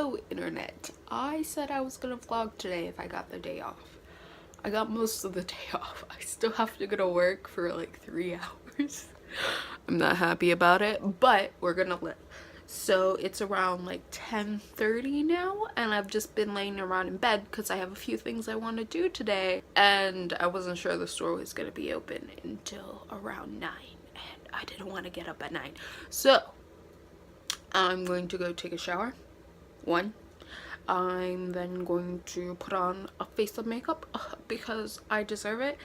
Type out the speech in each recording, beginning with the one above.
Hello internet. I said I was gonna vlog today if I got the day off. I got most of the day off. I still have to go to work for like 3 hours. I'm not happy about it, but we're gonna live. So it's around like 10:30 now, and I've just been laying around in bed because I have a few things I want to do today, and I wasn't sure the store was gonna be open until around 9, and I didn't want to get up at 9. So I'm going to go take a shower. I'm then going to put on a face of makeup because I deserve it,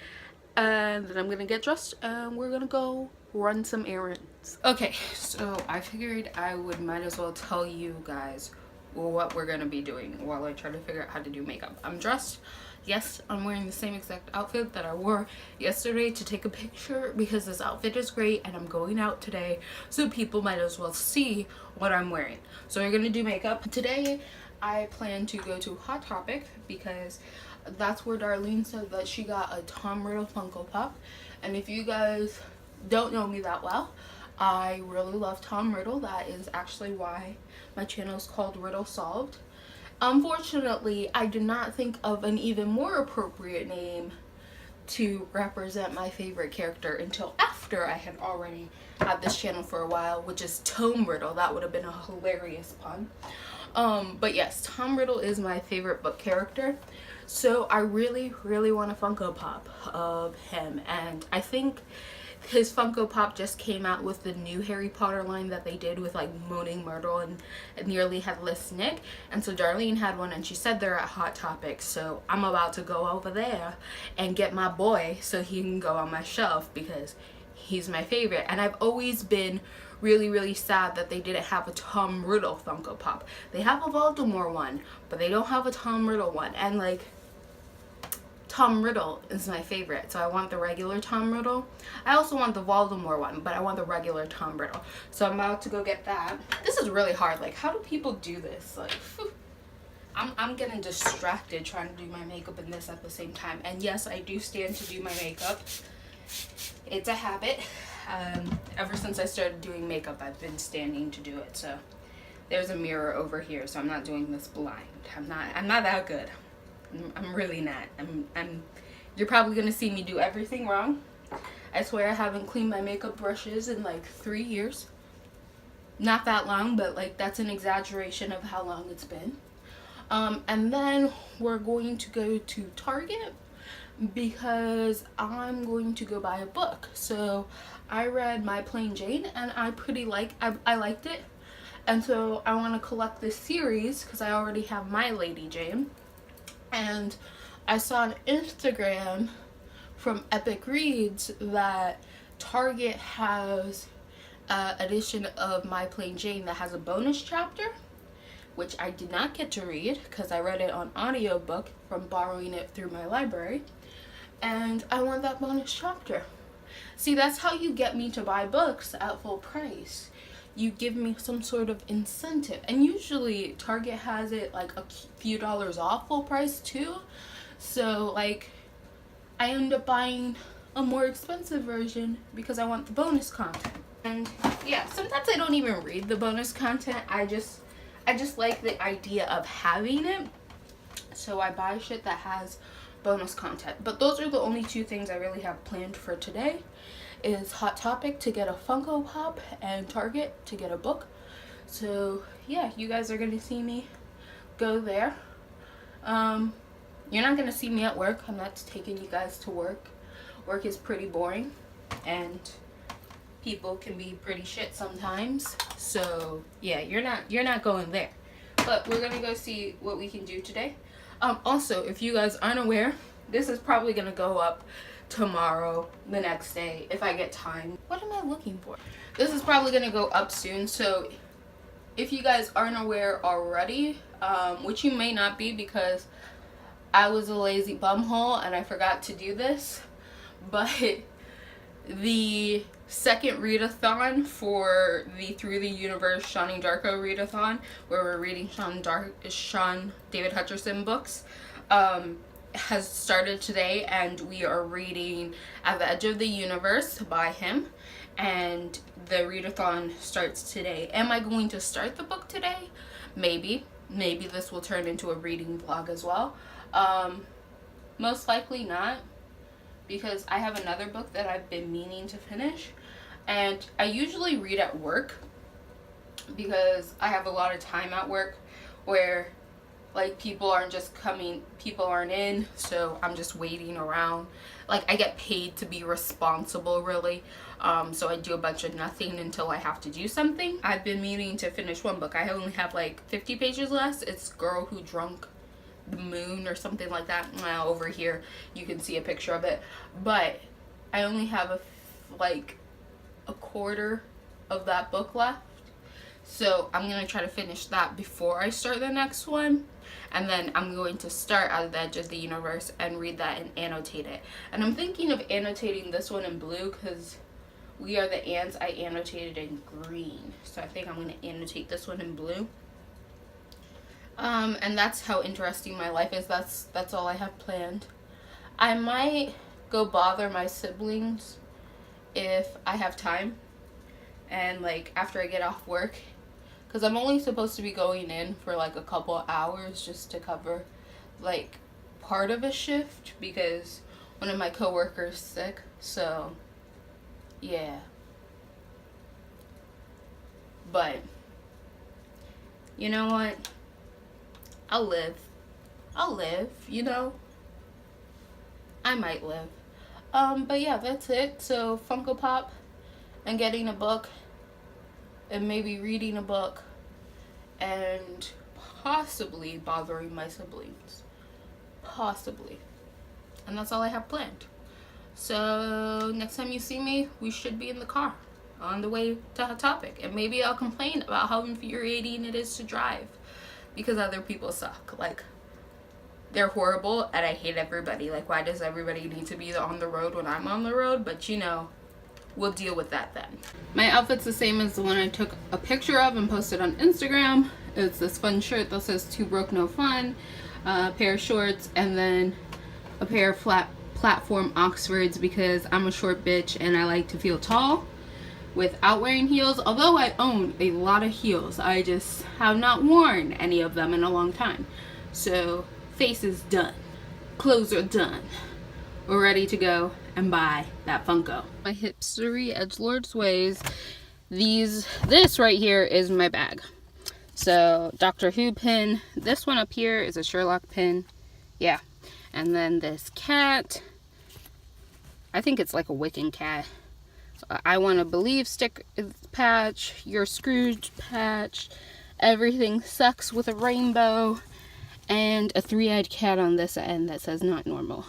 and then I'm gonna get dressed and we're gonna go run some errands. Okay, so I figured I might as well tell you guys what we're gonna be doing while I try to figure out how to do makeup. I'm dressed. Yes, I'm wearing the same exact outfit that I wore yesterday to take a picture because this outfit is great and I'm going out today, so people might as well see what I'm wearing. So we're gonna do makeup. Today I plan to go to Hot Topic because that's where Darlene said that she got a Tom Riddle Funko Pop. And if you guys don't know me that well, I really love Tom Riddle. That is actually why my channel is called Riddle Solved. Unfortunately, I did not think of an even more appropriate name to represent my favorite character until after I had already had this channel for a while, which is Tom Riddle. That would have been a hilarious pun. But yes, Tom Riddle is my favorite book character. So I really want a Funko Pop of him, and I think his Funko Pop just came out with the new Harry Potter line that they did with like Moaning Myrtle and Nearly Headless Nick. And so Darlene had one and she said they're at Hot Topic, so I'm about to go over there and get my boy so he can go on my shelf because he's my favorite. And I've always been really sad that they didn't have a Tom Riddle Funko Pop. They have a Voldemort one, but they don't have a Tom Riddle one. And like, Tom Riddle is my favorite, so I want the regular Tom Riddle. I also want the Voldemort one, but I want the regular Tom Riddle. So I'm about to go get that. This is really hard. Like, how do people do this? Like, I'm getting distracted trying to do my makeup and this at the same time. And yes, I do stand to do my makeup. It's a habit. Ever since I started doing makeup, I've been standing to do it. So there's a mirror over here, so I'm not doing this blind. I'm not that good. I'm really not. You're probably gonna see me do everything wrong. I swear I haven't cleaned my makeup brushes in like 3 years. Not that long, but like that's an exaggeration of how long it's been. And then we're going to go to Target because I'm going to go buy a book. So I read My Plain Jane and I liked it. And so I want to collect this series because I already have My Lady Jane. And I saw on Instagram from Epic Reads that Target has an edition of My Plain Jane that has a bonus chapter, which I did not get to read because I read it on audiobook from borrowing it through my library. And I want that bonus chapter. See, that's how you get me to buy books at full price. You give me some sort of incentive, and usually Target has it like a few dollars off full price too, so like I end up buying a more expensive version because I want the bonus content. And yeah, sometimes I don't even read the bonus content. I just like the idea of having it, so I buy shit that has bonus content. But those are the only two things I really have planned for today. Is Hot Topic to get a Funko Pop and Target to get a book. So yeah, you guys are gonna see me go there. You're not gonna see me at work. I'm not taking you guys to work. Work is pretty boring and people can be pretty shit sometimes. So yeah, you're not going there. But we're gonna go see what we can do today. Also, if you guys aren't aware, this is probably gonna go up tomorrow, the next day, if I get time. What am I looking for? This is probably gonna go up soon, so if you guys aren't aware already, which you may not be because I was a lazy bumhole and I forgot to do this, but the second readathon for the Through the Universe Shawnee Darko readathon, where we're reading Sean David Hutcherson books, has started today, and we are reading At the Edge of the Universe by him, and the readathon starts today. Am I going to start the book today? Maybe. maybe this will turn into a reading vlog as well. Most likely not, because I have another book that I've been meaning to finish, and I usually read at work because I have a lot of time at work where like people aren't in, so I'm just waiting around. Like, I get paid to be responsible, really. So I do a bunch of nothing until I have to do something. I've been meaning to finish one book. I only have like 50 pages left. It's Girl Who Drunk the Moon or something like that. Now over here you can see a picture of it, but I only have like a quarter of that book left. So I'm going to try to finish that before I start the next one. And then I'm going to start At the Edge of the Universe and read that and annotate it. And I'm thinking of annotating this one in blue because We Are the Ants I annotated in green. So I think I'm going to annotate this one in blue. And that's how interesting my life is. That's all I have planned. I might go bother my siblings if I have time. And like after I get off work. Because I'm only supposed to be going in for like a couple hours just to cover like part of a shift because one of my coworkers is sick. So yeah. But you know what? I'll live, you know? I might live. But yeah, that's it. So Funko Pop and getting a book and maybe reading a book and possibly bothering my siblings. Possibly. And that's all I have planned. So next time you see me, we should be in the car on the way to Hot Topic. And maybe I'll complain about how infuriating it is to drive because other people suck. Like, they're horrible and I hate everybody. Like, why does everybody need to be on the road when I'm on the road? But you know, we'll deal with that then. My outfit's the same as the one I took a picture of and posted on Instagram. It's this fun shirt that says "Too Broke No Fun," a pair of shorts, and then a pair of flat platform Oxfords because I'm a short bitch and I like to feel tall without wearing heels. Although I own a lot of heels, I just have not worn any of them in a long time. So face is done, clothes are done. We're ready to go and buy that Funko. My hipstery edgelord's ways. This right here is my bag. So Doctor Who pin. This one up here is a Sherlock pin. Yeah. And then this cat. I think it's like a Wiccan cat. I Want to Believe stick patch. Your Scrooge patch. Everything Sucks with a rainbow. And a three-eyed cat on this end that says Not Normal.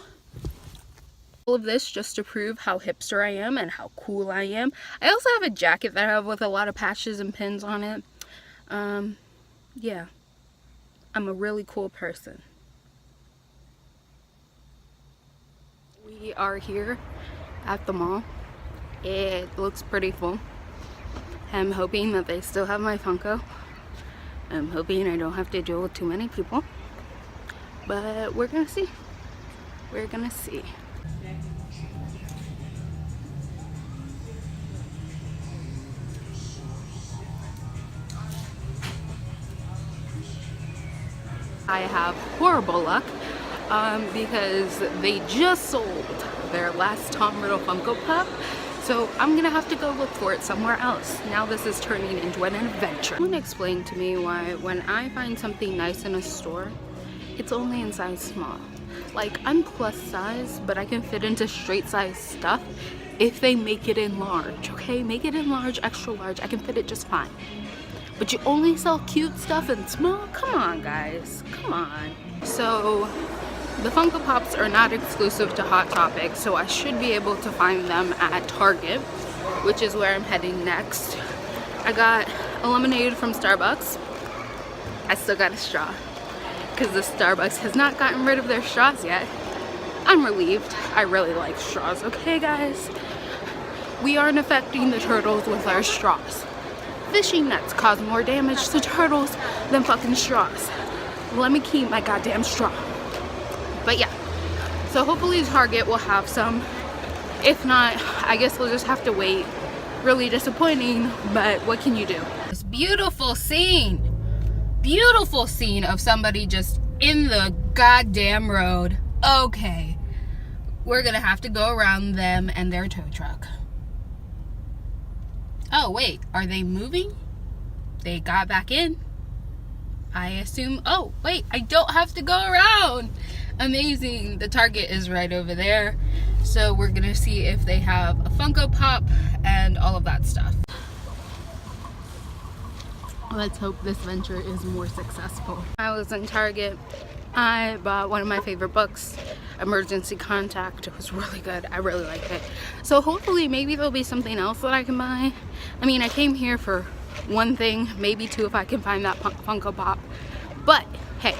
All of this just to prove how hipster I am and how cool I am. I also have a jacket that I have with a lot of patches and pins on it. Yeah, I'm a really cool person. We are here at the mall. It looks pretty full. I'm hoping that they still have my Funko. I'm hoping I don't have to deal with too many people. But we're gonna see. We're gonna see. I have horrible luck because they just sold their last Tom Riddle Funko Pop, so I'm gonna have to go look for it somewhere else. Now this is turning into an adventure. Someone explained to me why when I find something nice in a store, it's only in size small. Like, I'm plus size, but I can fit into straight size stuff if they make it in large, okay? Make it in large, extra large, I can fit it just fine. But you only sell cute stuff in small? Come on, guys. Come on. So, the Funko Pops are not exclusive to Hot Topic, so I should be able to find them at Target, which is where I'm heading next. I got a lemonade from Starbucks. I still got a straw, because the Starbucks has not gotten rid of their straws yet. I'm relieved. I really like straws, okay, guys? We aren't affecting the turtles with our straws. Fishing nets cause more damage to turtles than fucking straws. Let me keep my goddamn straw. But yeah, so hopefully Target will have some. If not, I guess we'll just have to wait. Really disappointing, but what can you do? This beautiful scene. beautiful scene of somebody just in the goddamn road. Okay, we're gonna have to go around them and their tow truck. Oh wait, are they moving? They got back in. I assume, oh wait, I don't have to go around. Amazing. The Target is right over there. So we're gonna see if they have a Funko Pop and all of that stuff. Let's hope this venture is more successful. I was in Target. I bought one of my favorite books, Emergency Contact. It was really good. I really liked it. So hopefully maybe there'll be something else that I can buy. I mean, I came here for one thing, maybe two if I can find that Funko Pop. But hey,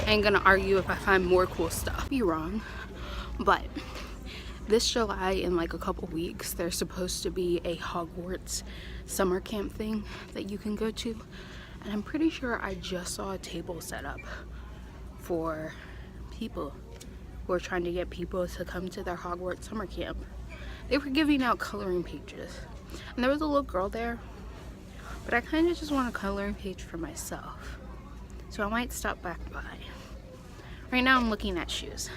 I ain't gonna argue if I find more cool stuff. Be wrong. But this July, in like a couple weeks, there's supposed to be a Hogwarts summer camp thing that you can go to. And I'm pretty sure I just saw a table set up for people who are trying to get people to come to their Hogwarts summer camp. They were giving out coloring pages. And there was a little girl there. But I kind of just want a coloring page for myself. So I might stop back by. Right now I'm looking at shoes,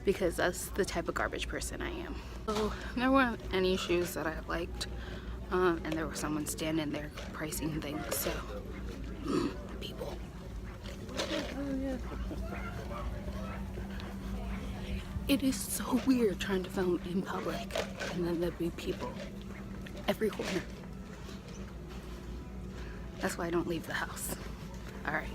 because that's the type of garbage person I am. So there weren't any shoes that I liked, and there was someone standing there pricing things, so people. It is so weird trying to film in public and then there'll be people every corner. That's why I don't leave the house. All right.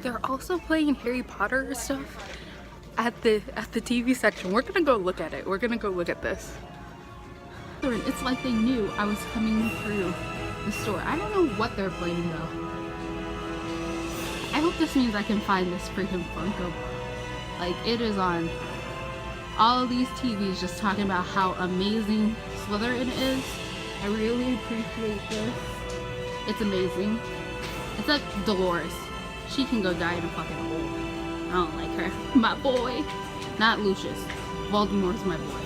They're also playing Harry Potter stuff at the TV section. We're gonna go look at it. We're gonna go look at this. It's like they knew I was coming through the store. I don't know what they're playing though. I hope this means I can find this freaking Funko. Like, it is on all of these TVs just talking about how amazing Slytherin is. I really appreciate this. It's amazing. Except Dolores. She can go die in a fucking hole. I don't like her. My boy. Not Lucius. Voldemort's my boy.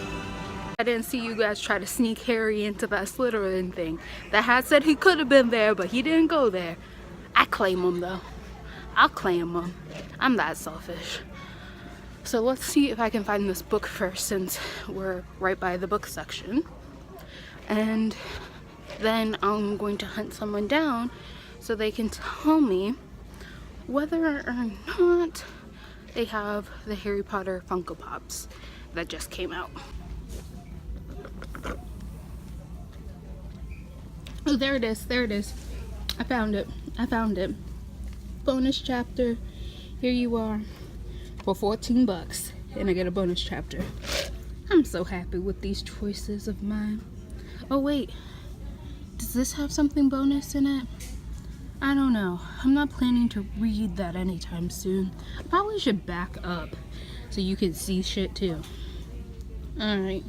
I didn't see you guys try to sneak Harry into that Slytherin thing. The hat said he could have been there, but he didn't go there. I claim him though. I'll claim him. I'm that selfish. So let's see if I can find this book first, since we're right by the book section. And then I'm going to hunt someone down so they can tell me whether or not they have the Harry Potter Funko Pops that just came out. Oh, there it is. There it is. I found it. I found it. Bonus chapter. Here you are. For 14 bucks. And I get a bonus chapter. I'm so happy with these choices of mine. Oh, wait. Does this have something bonus in it? I don't know. I'm not planning to read that anytime soon. I probably should back up so you can see shit too. Alright.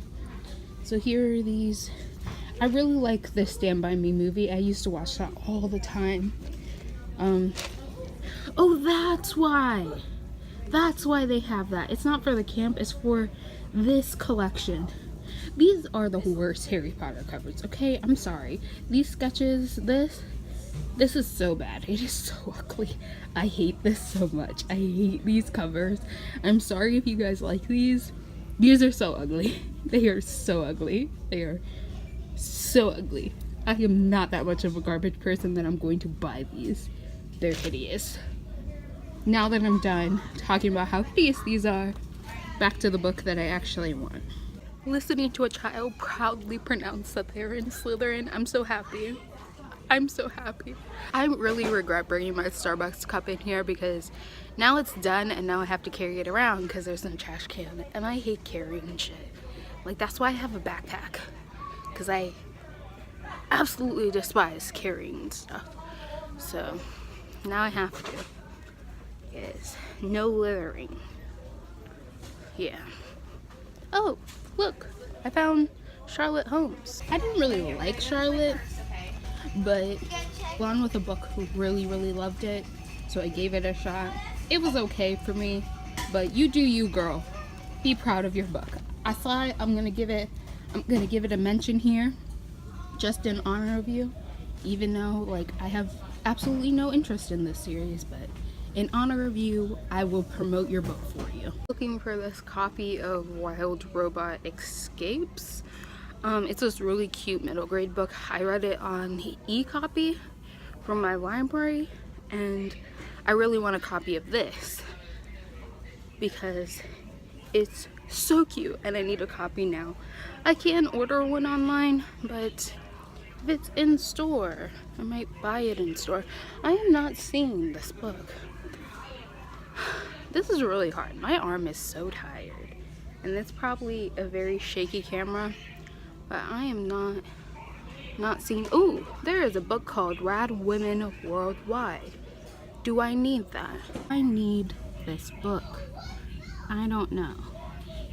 So here are these. I really like this Stand By Me movie. I used to watch that all the time. Oh, that's why. That's why they have that. It's not for the camp, it's for this collection. These are the worst Harry Potter covers, okay? I'm sorry. These sketches, this is so bad. It is so ugly. I hate this so much. I hate these covers. I'm sorry if you guys like these. These are so ugly. They are so ugly. They are so ugly. I am not that much of a garbage person that I'm going to buy these. They're hideous. Now that I'm done talking about how hideous these are, back to the book that I actually want. Listening to a child proudly pronounce that they're in Slytherin, I'm so happy. I'm so happy. I really regret bringing my Starbucks cup in here because now it's done and now I have to carry it around because there's no trash can. And I hate carrying shit. Like, that's why I have a backpack. Because I absolutely despise carrying stuff. So now I have to. Yes. No littering. Yeah. Oh, look. I found Charlotte Holmes. I didn't really like Charlotte, but Blonde with a Book who really loved it, so I gave it a shot. It was okay for me, but you do you, girl. Be proud of your book. I saw it. I'm gonna give it I'm gonna give it a mention here, just in honor of you, even though like I have absolutely no interest in this series, but in honor of you, I will promote your book for you. Looking for this copy of Wild Robot Escapes. It's this really cute middle grade book. I read it on the e-copy from my library, and I really want a copy of this because it's so cute and I need a copy now. I can order one online, but if it's in store, I might buy it in store. I am not seeing this book. This is really hard. My arm is so tired, and it's probably a very shaky camera, but I am not seeing. Ooh, there is a book called Rad Women Worldwide. Do I need that? I need this book. I don't know.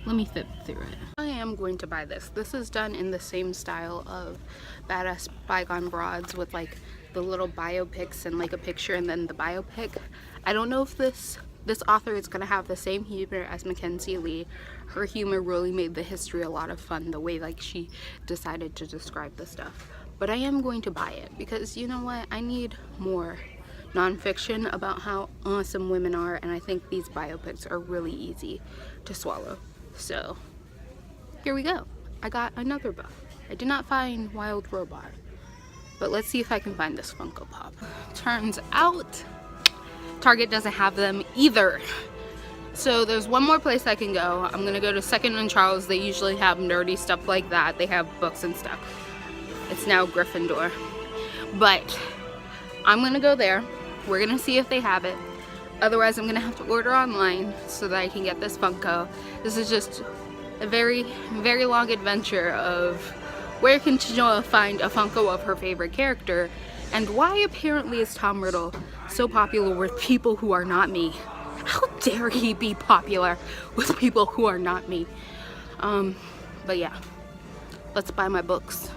Let me flip through it. I am going to buy this. This is done in the same style of Badass Bygone Broads, with like the little biopics and like a picture and then the biopic. I don't know if this author is going to have the same humor as Mackenzie Lee. Her humor really made the history a lot of fun, the way like she decided to describe the stuff. But I am going to buy it because, you know what, I need more nonfiction about how awesome women are, and I think these biopics are really easy to swallow. So here we go. I got another book. I did not find Wild Robot, but let's see if I can find this Funko Pop. Turns out Target doesn't have them either. So there's one more place I can go. I'm gonna go to Second and Charles. They usually have nerdy stuff like that. They have books and stuff. It's now Gryffindor. But I'm gonna go there. We're gonna see if they have it. Otherwise, I'm gonna have to order online so that I can get this Funko. This is just a very, very long adventure of where can Chinoa find a Funko of her favorite character, and why apparently is Tom Riddle so popular with people who are not me. How dare he be popular with people who are not me? But yeah, let's buy my books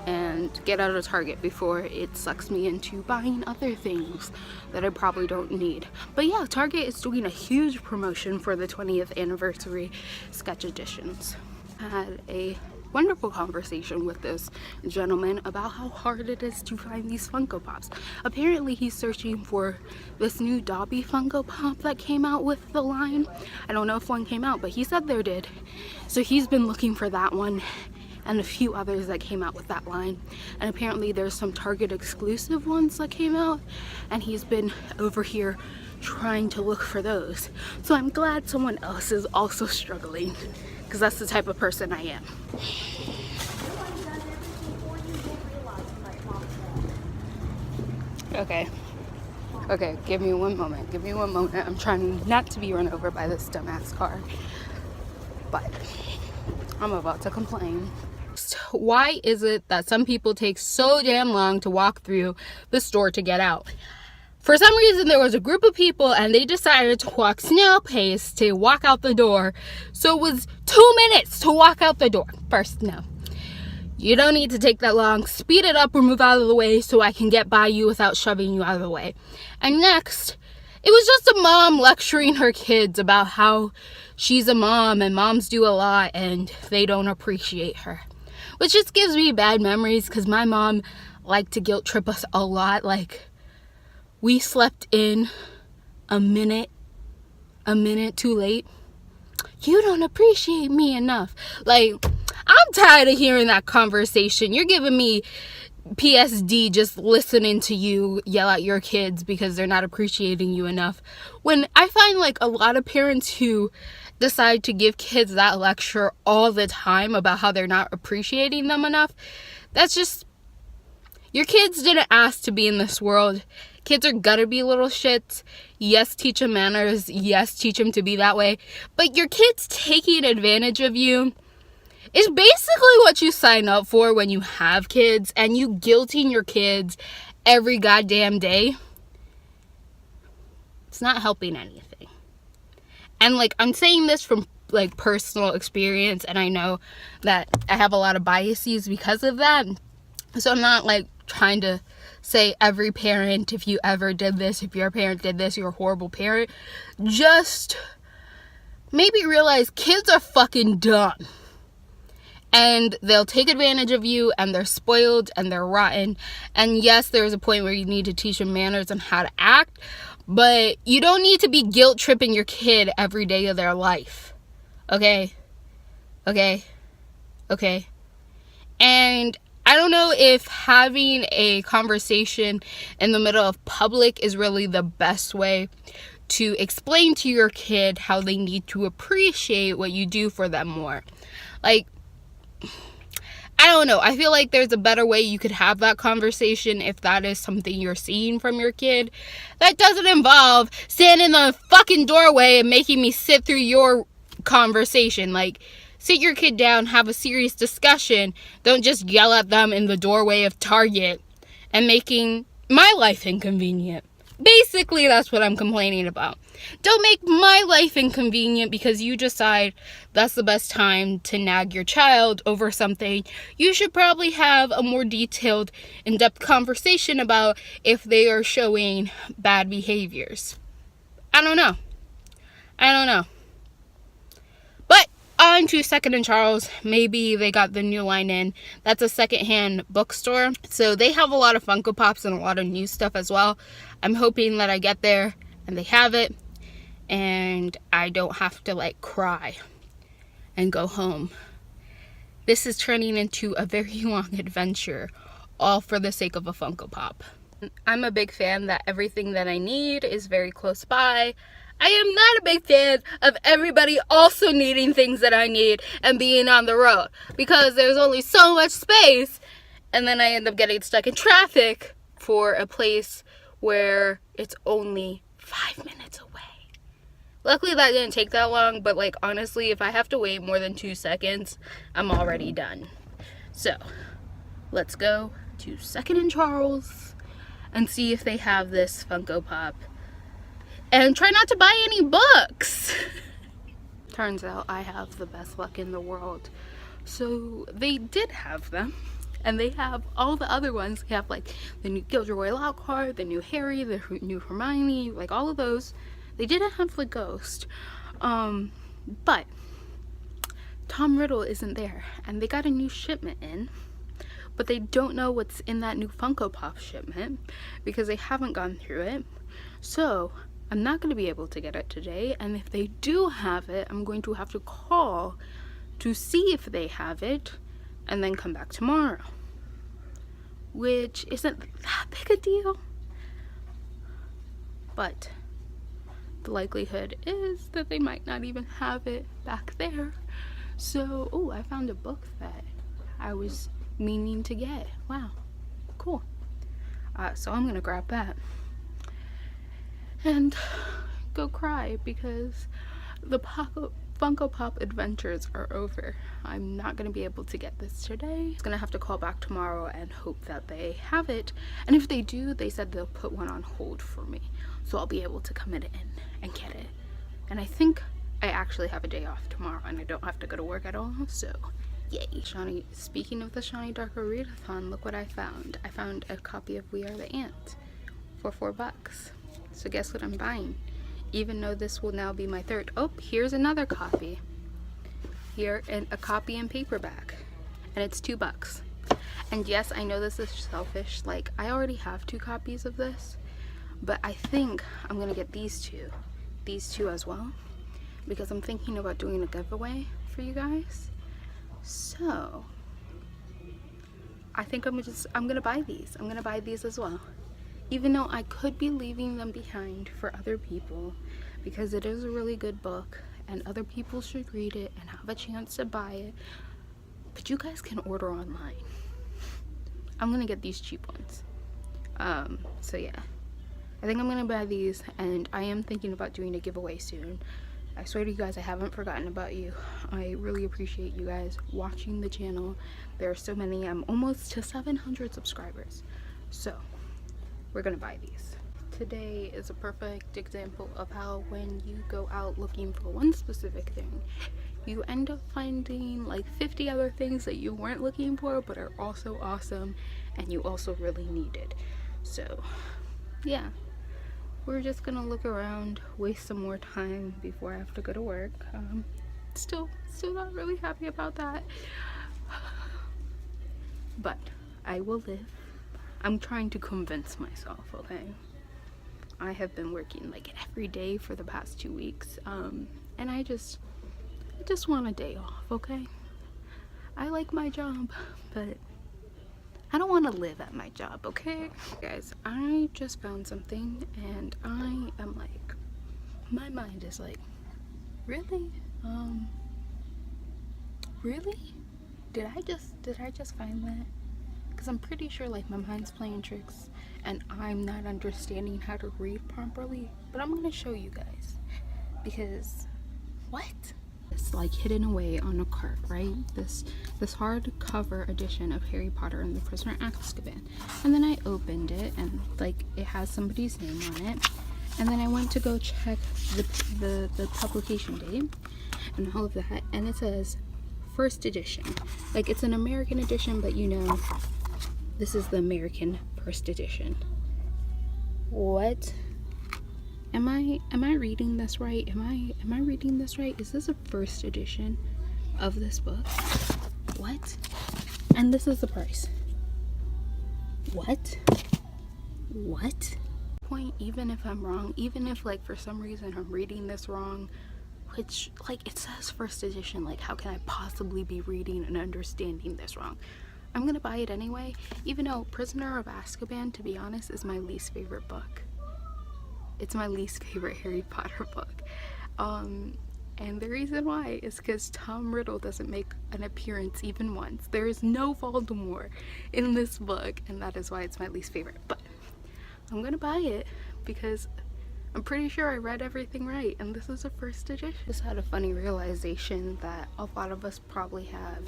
and get out of Target before it sucks me into buying other things that I probably don't need. But yeah, Target is doing a huge promotion for the 20th anniversary sketch editions. I had a wonderful conversation with this gentleman about how hard it is to find these Funko Pops. Apparently he's searching for this new Dobby Funko Pop that came out with the line. I don't know if one came out, but he said there did. So he's been looking for that one and a few others that came out with that line. And apparently there's some Target exclusive ones that came out, and he's been over here trying to look for those. So I'm glad someone else is also struggling, because that's the type of person I am. Okay, give me one moment. I'm trying not to be run over by this dumbass car, but I'm about to complain. Why is it that some people take so damn long to walk through the store to get out? For some reason, there was a group of people and they decided to walk snail pace to walk out the door. So it was 2 minutes to walk out the door. First, no. You don't need to take that long. Speed it up or move out of the way so I can get by you without shoving you out of the way. And next, it was just a mom lecturing her kids about how she's a mom and moms do a lot and they don't appreciate her. Which just gives me bad memories because my mom liked to guilt trip us a lot. Like, we slept in a minute too late. You don't appreciate me enough. Like, I'm tired of hearing that conversation. You're giving me PSD just listening to you yell at your kids because they're not appreciating you enough. When I find like a lot of parents who decide to give kids that lecture all the time about how they're not appreciating them enough, that's just, your kids didn't ask to be in this world. Kids are gonna be little shits. Yes, teach them manners. Yes, teach them to be that way. But your kids taking advantage of you is basically what you sign up for when you have kids, and you guilting your kids every goddamn day. It's not helping anything. And like, I'm saying this from like personal experience, and I know that I have a lot of biases because of that. So I'm not like trying to say every parent, if you ever did this, if your parent did this, you're a horrible parent. Just maybe realize kids are fucking dumb. and they'll take advantage of you, and they're spoiled and they're rotten. And yes, there's a point where you need to teach them manners and how to act, but you don't need to be guilt tripping your kid every day of their life. Okay? And I don't know if having a conversation in the middle of public is really the best way to explain to your kid how they need to appreciate what you do for them more. Like, I don't know. I feel like there's a better way you could have that conversation if that is something you're seeing from your kid. That doesn't involve standing in the fucking doorway and making me sit through your conversation. Like, sit your kid down, have a serious discussion. Don't just yell at them in the doorway of Target and making my life inconvenient. Basically, that's what I'm complaining about. Don't make my life inconvenient because you decide that's the best time to nag your child over something. You should probably have a more detailed, in-depth conversation about if they are showing bad behaviors. I don't know. But on to Second and Charles. Maybe they got the new line in. That's a secondhand bookstore. So they have a lot of Funko Pops and a lot of new stuff as well. I'm hoping that I get there and they have it, and I don't have to like cry and go home. This is turning into a very long adventure, all for the sake of a Funko Pop. I'm a big fan that everything that I need is very close by. I am not a big fan of everybody also needing things that I need and being on the road, because there's only so much space, and then I end up getting stuck in traffic for a place where it's only 5 minutes away. Luckily that didn't take that long, but like honestly, if I have to wait more than 2 seconds, I'm already done. So let's go to Second and Charles and see if they have this Funko Pop. And try not to buy any books. Turns out I have the best luck in the world. So they did have them. And they have all the other ones. They have like the new Gilderoy Lockhart, the new Harry, the new Hermione, like all of those. They didn't have the Ghost. But Tom Riddle isn't there. And they got a new shipment in. But they don't know what's in that new Funko Pop shipment because they haven't gone through it. So I'm not going to be able to get it today. And if they do have it, I'm going to have to call to see if they have it and then come back tomorrow, which isn't that big a deal, but the likelihood is that they might not even have it back there. So, oh, I found a book that I was meaning to get. Wow, cool. So I'm gonna grab that and go cry because the Funko Pop adventures are over. I'm not going to be able to get this today. I'm going to have to call back tomorrow and hope that they have it. And if they do, they said they'll put one on hold for me. So I'll be able to come in and get it. And I think I actually have a day off tomorrow and I don't have to go to work at all. So yay. Speaking of the Shawnee Darko readathon, look what I found. I found a copy of We Are the Ant for $4. So guess what I'm buying? Even though this will now be my third. Oh, here's another copy. Here, and a copy in paperback. And it's $2. And yes, I know this is selfish. Like, I already have 2 copies of this. But I think I'm going to get these two as well. Because I'm thinking about doing a giveaway for you guys. So, I think I'm going to buy these. I'm going to buy these as well. Even though I could be leaving them behind for other people, because it is a really good book and other people should read it and have a chance to buy it. But you guys can order online. I'm gonna get these cheap ones. So yeah, I think I'm gonna buy these, and I am thinking about doing a giveaway soon. I swear to you guys, I haven't forgotten about you. I really appreciate you guys watching the channel. There are so many. I'm almost to 700 subscribers. So we're gonna buy these. Today is a perfect example of how when you go out looking for one specific thing, you end up finding like 50 other things that you weren't looking for but are also awesome and you also really needed. So yeah, we're just gonna look around, waste some more time before I have to go to work. Still not really happy about that. but I will live. I'm trying to convince myself, okay? I have been working like every day for the past 2 weeks, and I just want a day off, okay? I like my job, but I don't want to live at my job, okay? Guys, I just found something, and I am like, my mind is like, really? Really? Did I just find that? Because I'm pretty sure like my mind's playing tricks and I'm not understanding how to read properly. But I'm gonna show you guys, because what? It's like hidden away on a cart, right? This hardcover edition of Harry Potter and the Prisoner of Azkaban. And then I opened it and like it has somebody's name on it. And then I went to go check the publication date and all of that, and it says first edition. Like it's an American edition, but you know, this is the American first edition. What? Am I reading this right? Am I reading this right? Is this a first edition of this book? What? And this is the price. What? Point, even if I'm wrong, even if like for some reason I'm reading this wrong, which like it says first edition, like how can I possibly be reading and understanding this wrong? I'm gonna buy it anyway, even though Prisoner of Azkaban, to be honest, is my least favorite book. It's my least favorite Harry Potter book. And the reason why is because Tom Riddle doesn't make an appearance even once. There is no Voldemort in this book, and that is why it's my least favorite. But I'm gonna buy it because I'm pretty sure I read everything right, and this is a first edition. Just had a funny realization that a lot of us probably have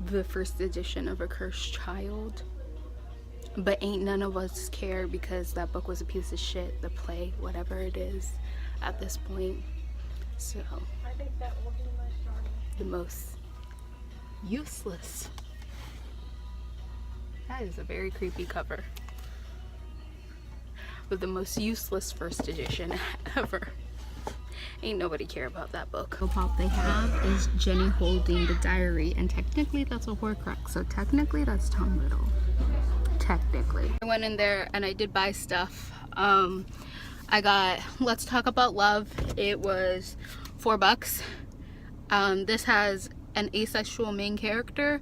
the first edition of A Cursed Child, but ain't none of us care because that book was a piece of shit, the play, whatever it is at this point. So I think that will be my starting. The most useless. That is a very creepy cover. With the most useless first edition ever. Ain't nobody care about that book. The pop they have is Jenny holding the diary, and technically that's a Horcrux, so technically that's Tom Riddle. Technically. I went in there and I did buy stuff. I got Let's Talk About Love. It was $4. This has an asexual main character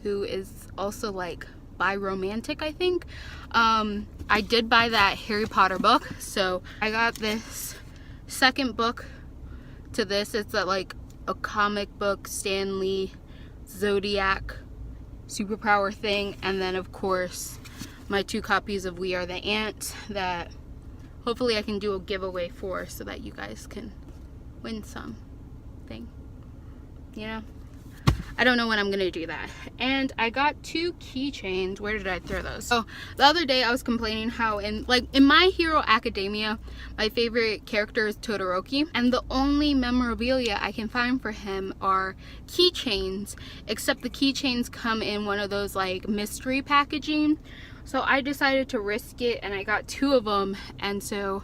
who is also like bi-romantic, I think. I did buy that Harry Potter book, so I got this second book to this. It's like a comic book Stan Lee Zodiac superpower thing, and then of course my 2 copies of We Are the Ant that hopefully I can do a giveaway for, so that you guys can win something, you know. I don't know when I'm gonna do that. And I got 2 keychains. Where did I throw those? So the other day I was complaining how in My Hero Academia, my favorite character is Todoroki, and the only memorabilia I can find for him are keychains, except the keychains come in one of those like mystery packaging. So I decided to risk it, and I got 2 of them, and so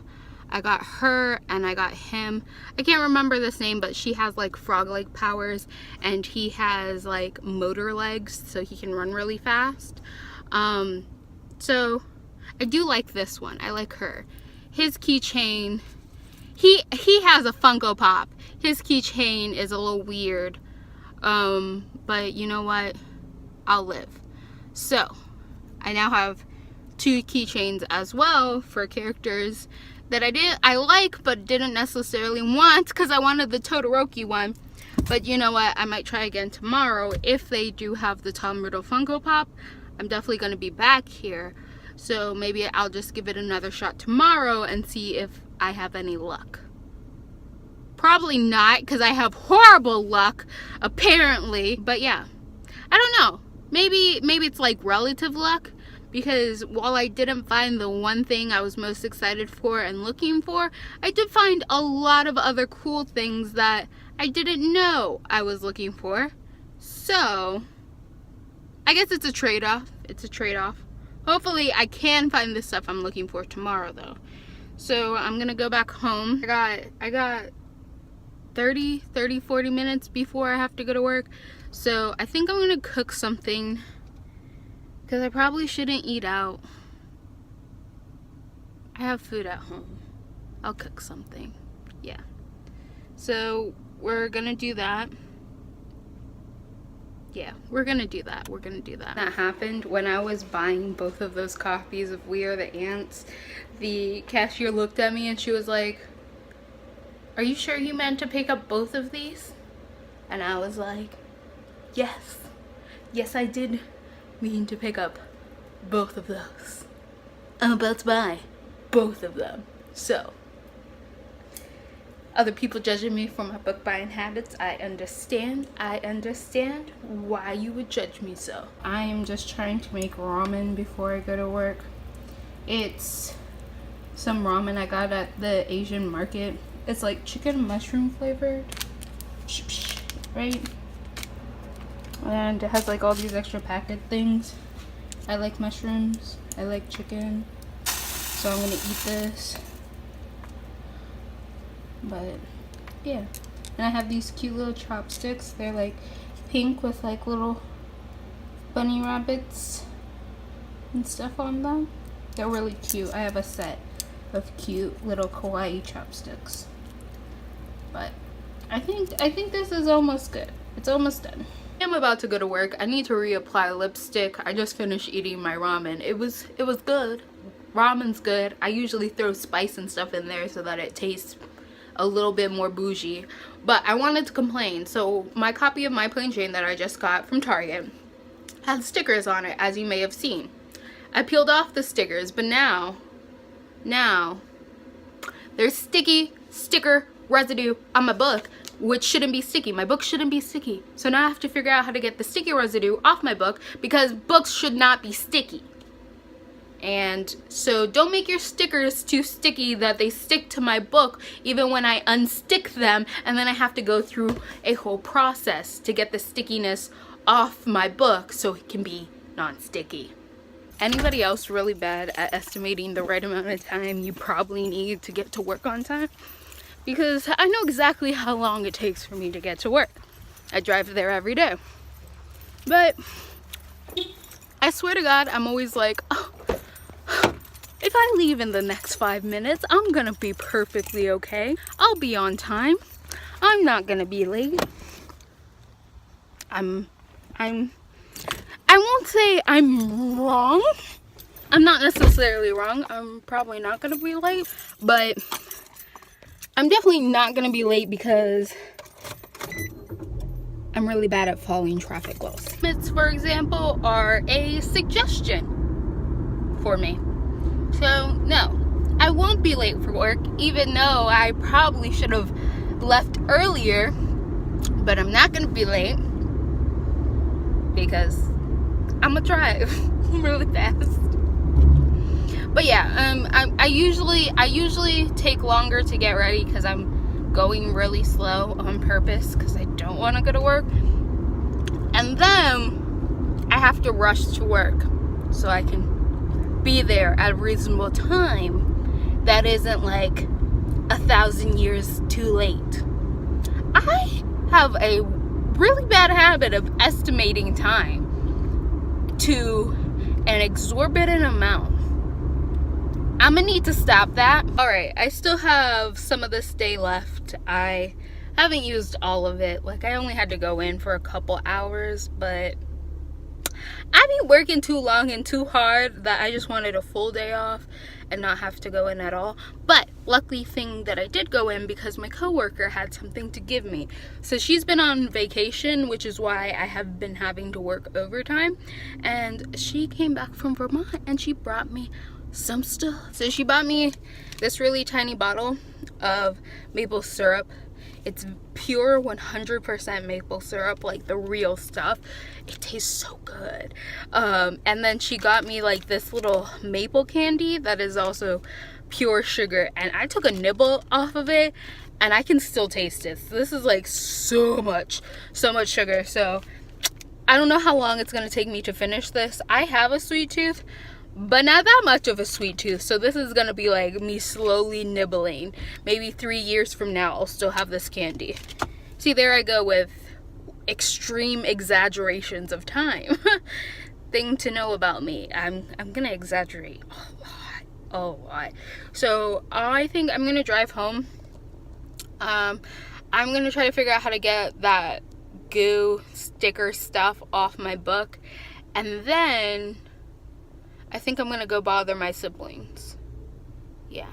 I got her and I got him. I can't remember this name, but she has like frog-like powers and he has like motor legs, so he can run really fast. So I do like this one. I like her. His keychain, he has a Funko Pop. His keychain is a little weird, but you know what? I'll live. So I now have 2 keychains as well for characters that I like but didn't necessarily want, because I wanted the Todoroki one. But you know what, I might try again tomorrow. If they do have the Tom Riddle Funko Pop, I'm definitely going to be back here, so maybe I'll just give it another shot tomorrow and see if I have any luck. Probably not, because I have horrible luck apparently. But yeah, I don't know, maybe it's like relative luck, because while I didn't find the one thing I was most excited for and looking for, I did find a lot of other cool things that I didn't know I was looking for. So I guess it's a trade-off. It's a trade-off. Hopefully I can find the stuff I'm looking for tomorrow though. So I'm gonna go back home. I got 40 minutes before I have to go to work. So I think I'm gonna cook something because I probably shouldn't eat out. I have food at home. I'll cook something. Yeah. So we're gonna do that. Yeah, we're gonna do that. We're gonna do that. That happened when I was buying both of those copies of We Are the Ants. The cashier looked at me and she was like, "Are you sure you meant to pick up both of these?" And I was like, yes. Yes, I did mean to pick up both of those. I'm about to buy both of them. So, other people judging me for my book buying habits, I understand why you would judge me so. I am just trying to make ramen before I go to work. It's some ramen I got at the Asian market. It's like chicken mushroom flavored, right? And it has like all these extra packet things. I like mushrooms, I like chicken, so I'm gonna eat this. But yeah, and I have these cute little chopsticks. They're like pink with like little bunny rabbits and stuff on them. They're really cute. I have a set of cute little kawaii chopsticks. But I think this is almost good. It's almost done. I'm about to go to work. I need to reapply lipstick. I just finished eating my ramen. It was good. Ramen's good. I usually throw spice and stuff in there so that it tastes a little bit more bougie, but I wanted to complain. So my copy of My Plain Jane that I just got from Target had stickers on it, as you may have seen. I peeled off the stickers, but now there's sticky sticker residue on my book, which shouldn't be sticky. My book shouldn't be sticky. So now I have to figure out how to get the sticky residue off my book, because books should not be sticky. And so don't make your stickers too sticky that they stick to my book even when I unstick them, and then I have to go through a whole process to get the stickiness off my book so it can be non-sticky. Anybody else really bad at estimating the right amount of time you probably need to get to work on time? Because I know exactly how long it takes for me to get to work. I drive there every day. But I swear to God, I'm always like, oh, if I leave in the next 5 minutes, I'm gonna be perfectly okay. I'll be on time. I'm not gonna be late. I won't say I'm wrong. I'm not necessarily wrong. I'm probably not gonna be late, but I'm definitely not gonna be late because I'm really bad at following traffic laws. Minutes, for example, are a suggestion for me. So no, I won't be late for work, even though I probably should have left earlier, but I'm not gonna be late because I'm gonna drive really fast. But yeah, I usually take longer to get ready because I'm going really slow on purpose because I don't want to go to work, and then I have to rush to work so I can be there at a reasonable time that isn't like 1,000 years too late. I have a really bad habit of estimating time to an exorbitant amount. I'm gonna need to stop that. Alright, I still have some of this day left. I haven't used all of it. Like, I only had to go in for a couple hours, but I've been working too long and too hard that I just wanted a full day off and not have to go in at all. But lucky thing that I did go in because my coworker had something to give me. So she's been on vacation, which is why I have been having to work overtime. And she came back from Vermont and she brought me some stuff. So she bought me this really tiny bottle of maple syrup. It's pure 100% maple syrup, like the real stuff. It tastes so good. And then she got me like this little maple candy that is also pure sugar, and I took a nibble off of it and I can still taste it. So this is like so much sugar. So I don't know how long it's gonna take me to finish this. I have a sweet tooth, but not that much of a sweet tooth, so this is gonna be like me slowly nibbling. Maybe 3 years from now I'll still have this candy. See, there I go with extreme exaggerations of time. thing to know about me. I'm gonna exaggerate a lot. So I think I'm gonna drive home. I'm gonna try to figure out how to get that goo sticker stuff off my book, and then I think I'm gonna go bother my siblings. Yeah.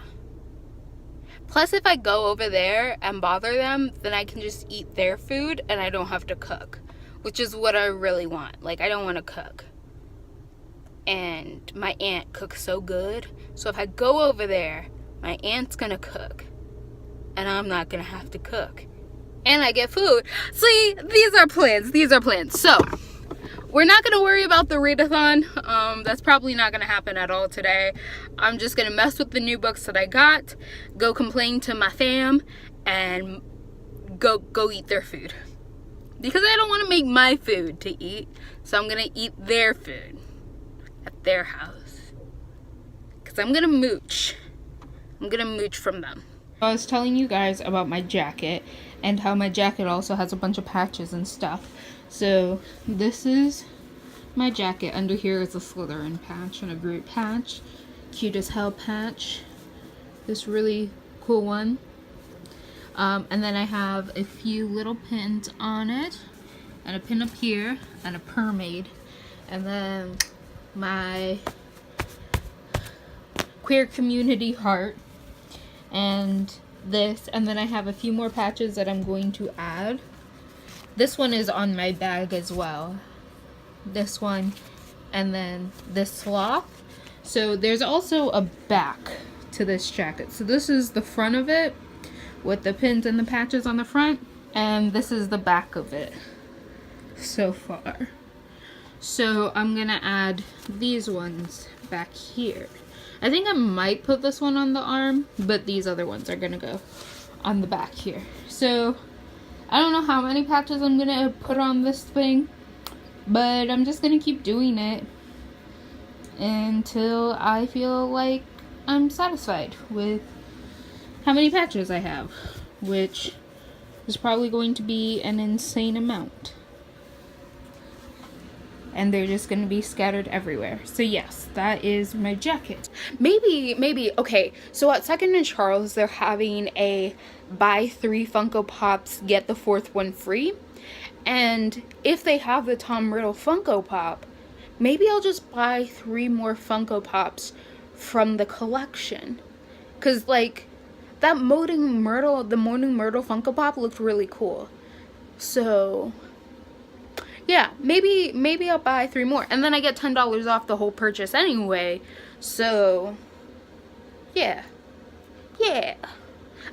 Plus, if I go over there and bother them, then I can just eat their food and I don't have to cook, which is what I really want. Like, I don't want to cook. And my aunt cooks so good. So if I go over there, my aunt's gonna cook. And I'm not gonna have to cook. And I get food. See, these are plans. These are plans. So, we're not gonna worry about the readathon. That's probably not gonna happen at all today. I'm just gonna mess with the new books that I got, go complain to my fam, and go eat their food. Because I don't want to make my food to eat, so I'm gonna eat their food at their house. Because I'm gonna mooch. I'm gonna mooch from them. I was telling you guys about my jacket and how my jacket also has a bunch of patches and stuff. So this is my jacket. Under here is a Slytherin patch and a Groot patch. Cute as hell patch. This really cool one. And then I have a few little pins on it. And a pin up here. And a permade. And then my queer community heart. And this. And then I have a few more patches that I'm going to add. This one is on my bag as well. This one. And then this sloth. So there's also a back to this jacket. So this is the front of it with the pins and the patches on the front. And this is the back of it so far. So I'm gonna add these ones back here. I think I might put this one on the arm, but these other ones are gonna go on the back here. So I don't know how many patches I'm gonna put on this thing, but I'm just gonna keep doing it until I feel like I'm satisfied with how many patches I have, which is probably going to be an insane amount. And they're just going to be scattered everywhere. So yes, that is my jacket. Maybe, okay, so at 2nd and Charles, they're having a buy 3 Funko Pops, get the 4th one free. And if they have the Tom Riddle Funko Pop, maybe I'll just buy 3 more Funko Pops from the collection. Because, like, that the Morning Myrtle Funko Pop looked really cool. So yeah, maybe I'll buy 3 more. And then I get $10 off the whole purchase anyway. So yeah.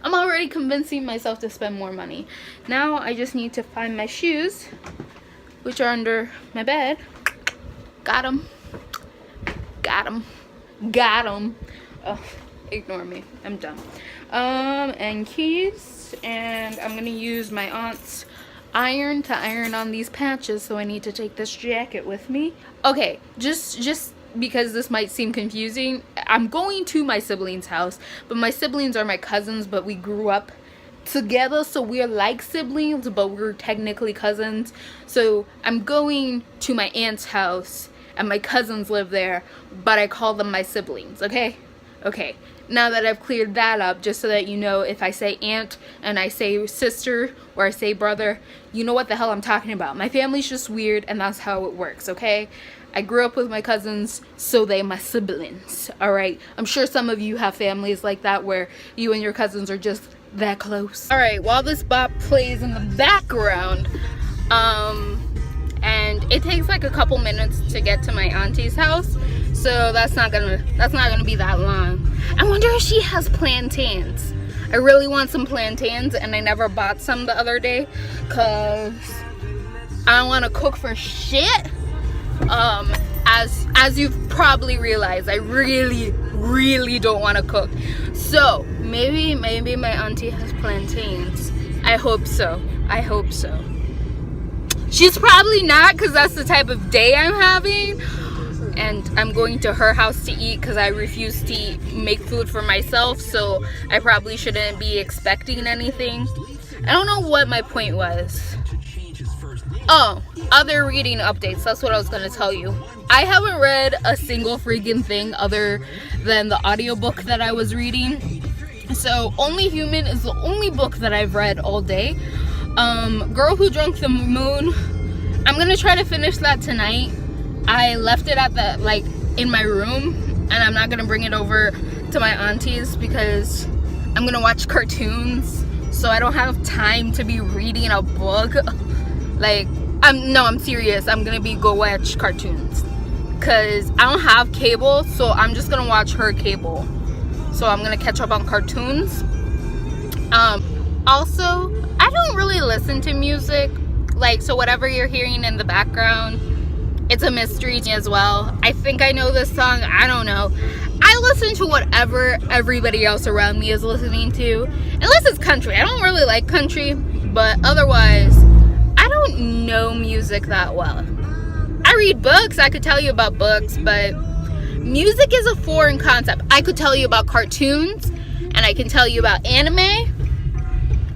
I'm already convincing myself to spend more money. Now I just need to find my shoes, which are under my bed. Got them. Oh, ignore me. I'm done. And keys. And I'm gonna use my aunt's iron to iron on these patches, so I need to take this jacket with me. Okay, just because this might seem confusing, I'm going to my siblings' house, but my siblings are my cousins, but we grew up together, so we're like siblings, but we're technically cousins. So I'm going to my aunt's house, and my cousins live there, but I call them my siblings, okay? Okay, now that I've cleared that up, just so that you know, if I say aunt and I say sister or I say brother, you know what the hell I'm talking about. My family's just weird, and that's how it works, okay? I grew up with my cousins, so they my siblings, alright? I'm sure some of you have families like that where you and your cousins are just that close. Alright, while this bop plays in the background, and it takes like a couple minutes to get to my auntie's house, so that's not gonna be that long. I wonder if she has plantains. I really want some plantains, and I never bought some the other day because I don't want to cook for shit. As you've probably realized, I really don't want to cook. So maybe my auntie has plantains. I hope so. She's probably not, because that's the type of day I'm having. And I'm going to her house to eat because I refuse to make food for myself. So I probably shouldn't be expecting anything. I don't know what my point was. Oh, other reading updates. That's what I was going to tell you. I haven't read a single freaking thing other than the audiobook that I was reading. So Only Human is the only book that I've read all day. Girl Who Drunk the Moon, I'm gonna try to finish that tonight. I left it at the, like, in my room, and I'm not gonna bring it over to my auntie's because I'm gonna watch cartoons, so I don't have time to be reading a book. Like, I'm serious. I'm gonna go watch cartoons because I don't have cable, so I'm just gonna watch her cable. So I'm gonna catch up on cartoons. Also, I don't really listen to music, like, so whatever you're hearing in the background, it's a mystery as well. I think I know this song, I don't know. I listen to whatever everybody else around me is listening to, unless it's country. I don't really like country, but otherwise, I don't know music that well. I read books, I could tell you about books, but music is a foreign concept. I could tell you about cartoons, and I can tell you about anime.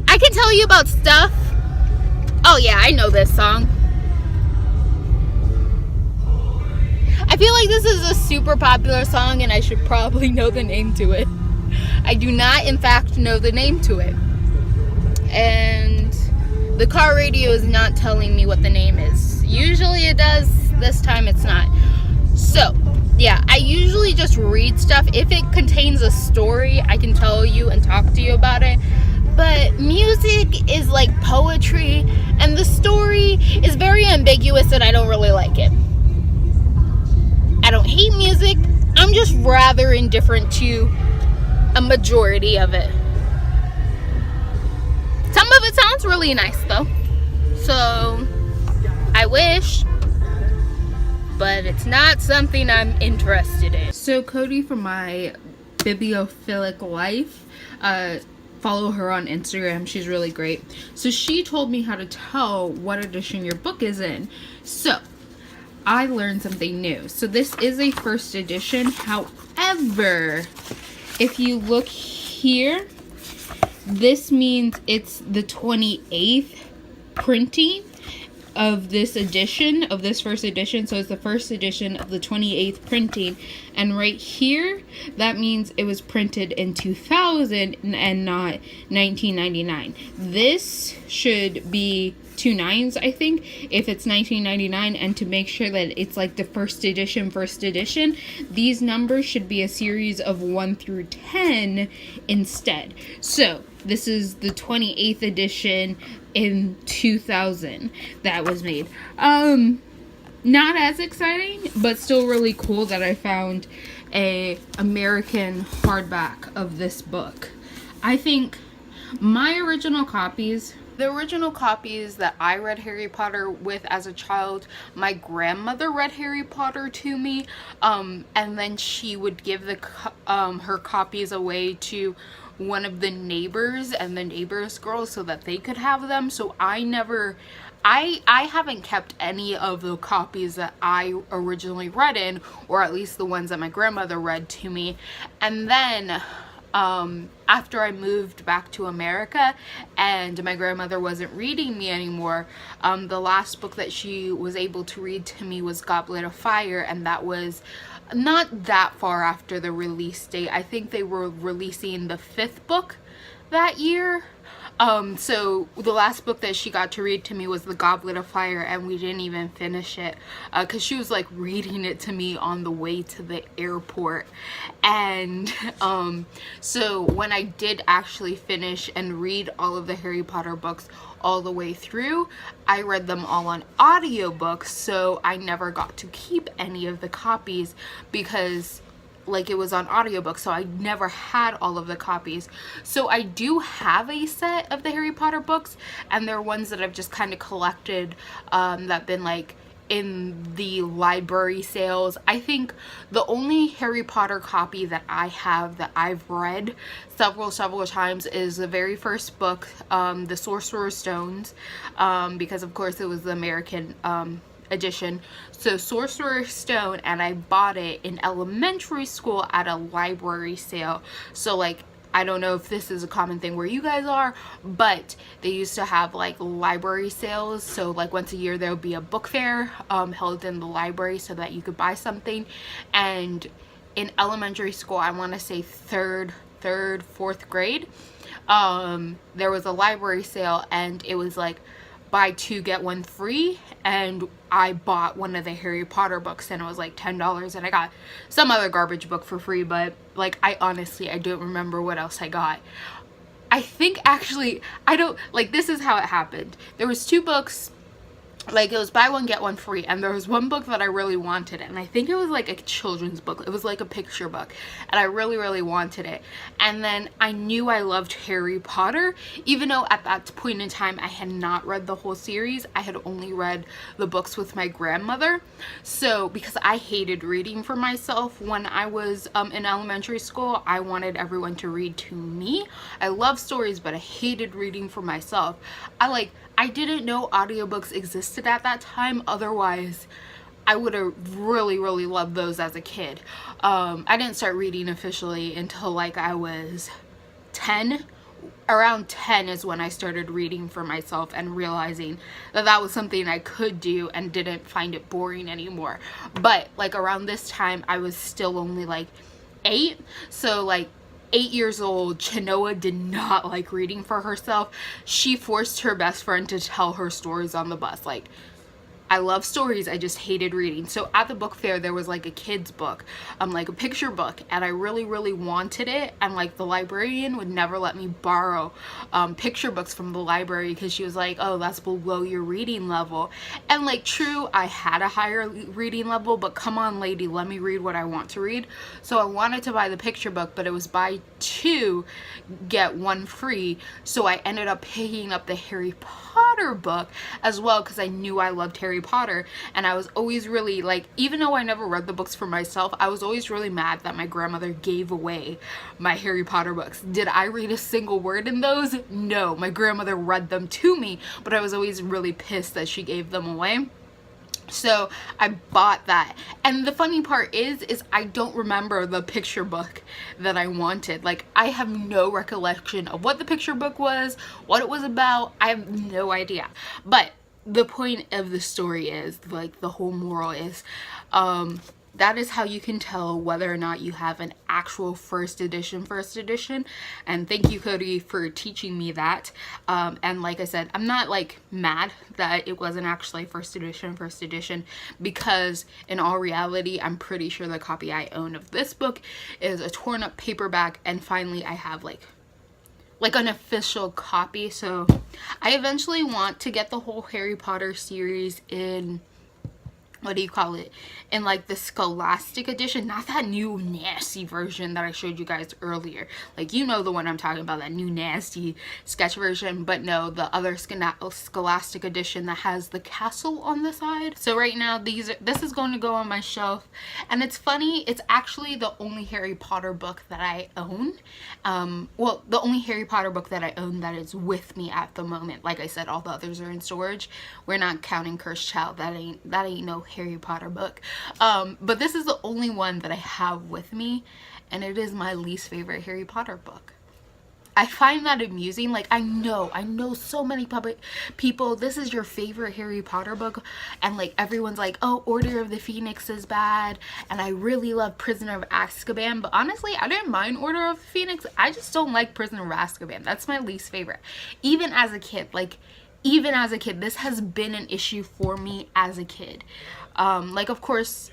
I can tell you about stuff. Oh yeah, I know this song. I feel like this is a super popular song and I should probably know the name to it. I do not, in fact, know the name to it. And the car radio is not telling me what the name is. Usually it does, this time it's not. So, yeah, I usually just read stuff. If it contains a story, I can tell you and talk to you about it. But music is like poetry, and the story is very ambiguous, and I don't really like it. I don't hate music, I'm just rather indifferent to a majority of it. Some of it sounds really nice though, so I wish, but it's not something I'm interested in. So Cody from my bibliophilic life, follow her on Instagram, she's really great. So she told me how to tell what edition your book is in. So I learned something new. So this is a first edition. However, if you look here, this means it's the 28th printing of this edition, of this first edition. So it's the first edition of the 28th printing. And right here, that means it was printed in 2000 and not 1999. This should be 2 nines, I think, if it's 1999, and to make sure that it's like the first edition, these numbers should be a series of 1 through 10 instead. So this is the 28th edition in 2000 that was made. Not as exciting, but still really cool that I found a American hardback of this book. I think my original copies, the original copies that I read Harry Potter with as a child, my grandmother read Harry Potter to me, and then she would give her copies away to one of the neighbors and the neighbors' girls so that they could have them. So I haven't kept any of the copies that I originally read in, or at least the ones that my grandmother read to me. And then after I moved back to America and my grandmother wasn't reading me anymore, the last book that she was able to read to me was Goblet of Fire, and that was not that far after the release date. I think they were releasing the 5th book that year. So the last book that she got to read to me was The Goblet of Fire, and we didn't even finish it because she was like reading it to me on the way to the airport. And so when I did actually finish and read all of the Harry Potter books all the way through, I read them all on audiobooks, so I never got to keep any of the copies because like it was on audiobook, so I never had all of the copies. So I do have a set of the Harry Potter books, and they're ones that I've just kind of collected that been like in the library sales. I think the only Harry Potter copy that I have that I've read several times is the very first book, The Sorcerer's Stones, because of course it was the American edition. So Sorcerer's Stone, and I bought it in elementary school at a library sale. So like I don't know if this is a common thing where you guys are, but they used to have like library sales. So like once a year there would be a book fair held in the library so that you could buy something. And in elementary school, I want to say third, fourth grade, there was a library sale, and it was like buy two get one free, and I bought one of the Harry Potter books, and it was like $10, and I got some other garbage book for free, but like I don't remember what else I got. I think actually, I don't, like, this is how it happened. There was two books, like it was buy one get one free, and there was one book that I really wanted, and I think it was like a children's book. It was like a picture book, and I really wanted it. And then I knew I loved Harry Potter, even though at that point in time I had not read the whole series. I had only read the books with my grandmother. So because I hated reading for myself when I was in elementary school, I wanted everyone to read to me. I love stories, but I hated reading for myself. I didn't know audiobooks existed at that time. Otherwise, I would have really loved those as a kid. I didn't start reading officially until like I was 10. Around 10 is when I started reading for myself and realizing that that was something I could do and didn't find it boring anymore. But like around this time, I was still only like 8. So like 8 years old, Chenoa did not like reading for herself. She forced her best friend to tell her stories on the bus. Like, I love stories, I just hated reading. So at the book fair, there was like a kid's book, like a picture book, and I really wanted it. And like the librarian would never let me borrow picture books from the library because she was like, oh, that's below your reading level. And like, true, I had a higher reading level, but come on, lady, let me read what I want to read. So I wanted to buy the picture book, but it was buy two get one free. So I ended up picking up the Harry Potter book as well because I knew I loved Harry Potter. And I was always really like, even though I never read the books for myself, I was always really mad that my grandmother gave away my Harry Potter books. Did I read a single word in those? No, my grandmother read them to me, but I was always really pissed that she gave them away. So I bought that. And the funny part is I don't remember the picture book that I wanted. Like, I have no recollection of what the picture book was, what it was about. I have no idea. But the point of the story is, like, the whole moral is, that is how you can tell whether or not you have an actual first edition. And thank you, Cody, for teaching me that. And like I said, I'm not like mad that it wasn't actually first edition, because in all reality, I'm pretty sure the copy I own of this book is a torn up paperback, and finally I have like an official copy. So I eventually want to get the whole Harry Potter series in, what do you call it, in like the Scholastic edition, not that new nasty version that I showed you guys earlier. Like, you know the one I'm talking about, that new nasty sketch version, but no, the other Scholastic edition that has the castle on the side. So right now this is going to go on my shelf, and it's funny, it's actually the only Harry Potter book that I own. Well, the only Harry Potter book that I own that is with me at the moment. Like I said, all the others are in storage. We're not counting Cursed Child. That ain't no Harry Potter book. But this is the only one that I have with me, and it is my least favorite Harry Potter book. I find that amusing. Like, I know so many people, this is your favorite Harry Potter book, and like everyone's like, oh, Order of the Phoenix is bad, and I really love Prisoner of Azkaban. But honestly, I didn't mind Order of the Phoenix. I just don't like Prisoner of Azkaban. That's my least favorite. Even as a kid, this has been an issue for me as a kid. Like, of course,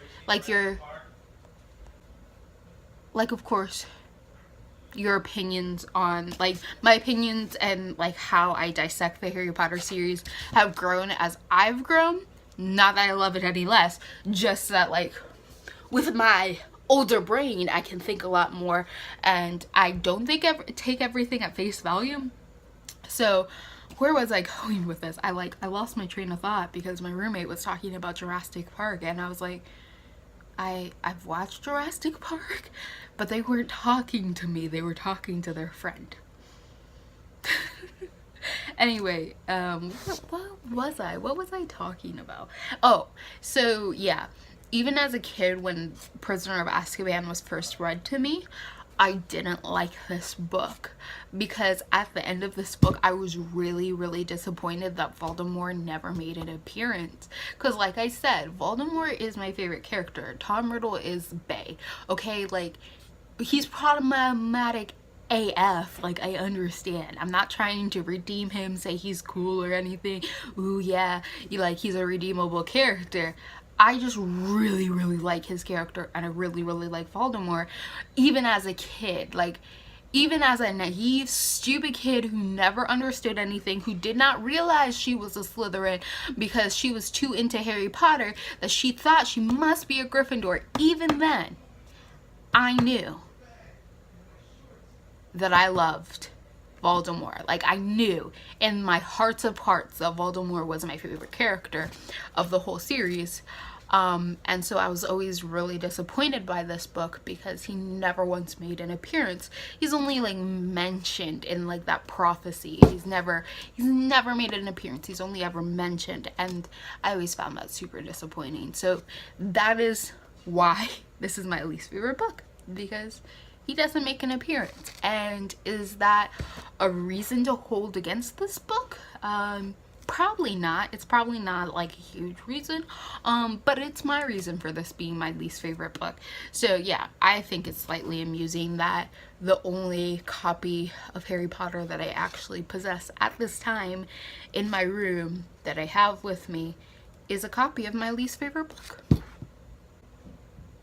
your opinions on, like, my opinions and like how I dissect the Harry Potter series have grown as I've grown. Not that I love it any less, just that, like, with my older brain, I can think a lot more, and I don't take everything at face value. So where was I going with this? I lost my train of thought because my roommate was talking about Jurassic Park, and I was like, I've watched Jurassic Park, but they weren't talking to me, they were talking to their friend. Anyway, what was I talking about? Oh, so yeah, even as a kid, when Prisoner of Azkaban was first read to me, I didn't like this book, because at the end of this book I was really disappointed that Voldemort never made an appearance. Because like I said, Voldemort is my favorite character. Tom Riddle is bae. Okay, like, he's problematic AF. Like, I understand. I'm not trying to redeem him, say he's cool or anything. Ooh yeah, he's a redeemable character. I just really like his character, and I really like Voldemort. Even as a kid, like, even as a naive, stupid kid who never understood anything, who did not realize she was a Slytherin because she was too into Harry Potter that she thought she must be a Gryffindor. Even then, I knew that I loved Voldemort. Like, I knew in my hearts of hearts that Voldemort was my favorite character of the whole series. And so I was always really disappointed by this book because he never once made an appearance. He's only like mentioned in like that prophecy. He's never made an appearance. He's only ever mentioned, and I always found that super disappointing. So that is why this is my least favorite book, because he doesn't make an appearance. And is that a reason to hold against this book? Probably not. It's probably not like a huge reason, but it's my reason for this being my least favorite book. So yeah, I think it's slightly amusing that the only copy of Harry Potter that I actually possess at this time in my room that I have with me is a copy of my least favorite book.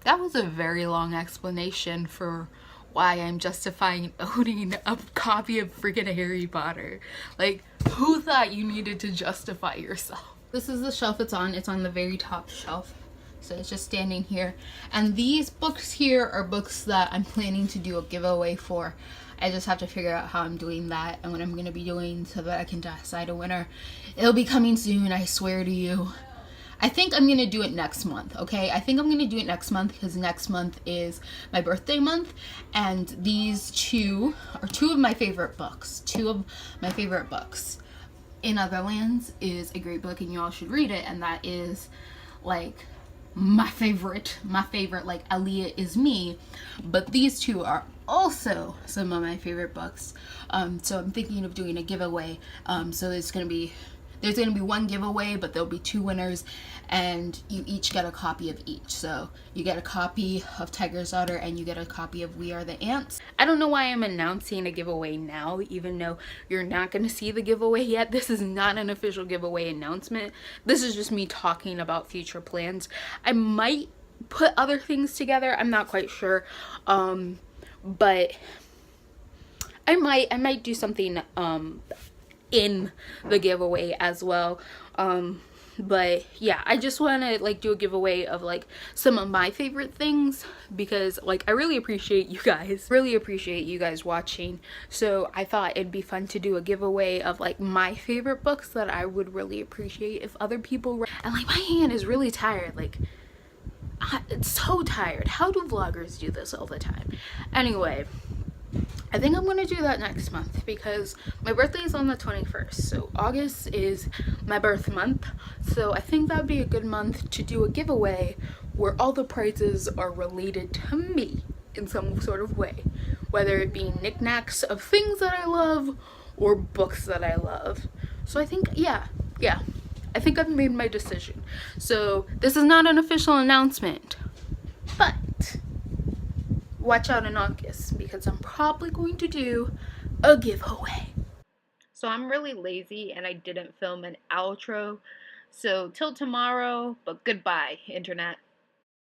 That was a very long explanation for why I'm justifying owning a copy of freaking Harry Potter. Like, who thought you needed to justify yourself? This is the shelf it's on. It's on the very top shelf. So it's just standing here. And these books here are books that I'm planning to do a giveaway for. I just have to figure out how I'm doing that and what I'm going to be doing so that I can decide a winner. It'll be coming soon, I swear to you. I think I'm going to do it next month, okay? I think I'm going to do it next month because next month is my birthday month, and these two are two of my favorite books. Two of my favorite books. In Other Lands is a great book and you all should read it, and that is like my favorite, like Aaliyah is me. But these two are also some of my favorite books. So I'm thinking of doing a giveaway. So there's going to be one giveaway, but there'll be two winners, and you each get a copy of each. So you get a copy of Tiger's Daughter and you get a copy of We Are the Ants. I don't know why I'm announcing a giveaway now, even though you're not going to see the giveaway yet. This is not an official giveaway announcement. This is just me talking about future plans. I might put other things together. I'm not quite sure. But I might do something in the giveaway as well. But yeah, I just want to like do a giveaway of like some of my favorite things, because like I really appreciate you guys watching. So I thought it'd be fun to do a giveaway of like my favorite books that I would really appreciate if other people read. And like, my hand is really tired, like it's so tired. How do vloggers do this all the time? Anyway, I think I'm gonna do that next month because my birthday is on the 21st, so August is my birth month. So I think that'd be a good month to do a giveaway where all the prizes are related to me in some sort of way, whether it be knickknacks of things that I love or books that I love. So I think, yeah, I think I've made my decision. So this is not an official announcement, but watch out in August because I'm probably going to do a giveaway. So I'm really lazy and I didn't film an outro. So till tomorrow, but goodbye, internet.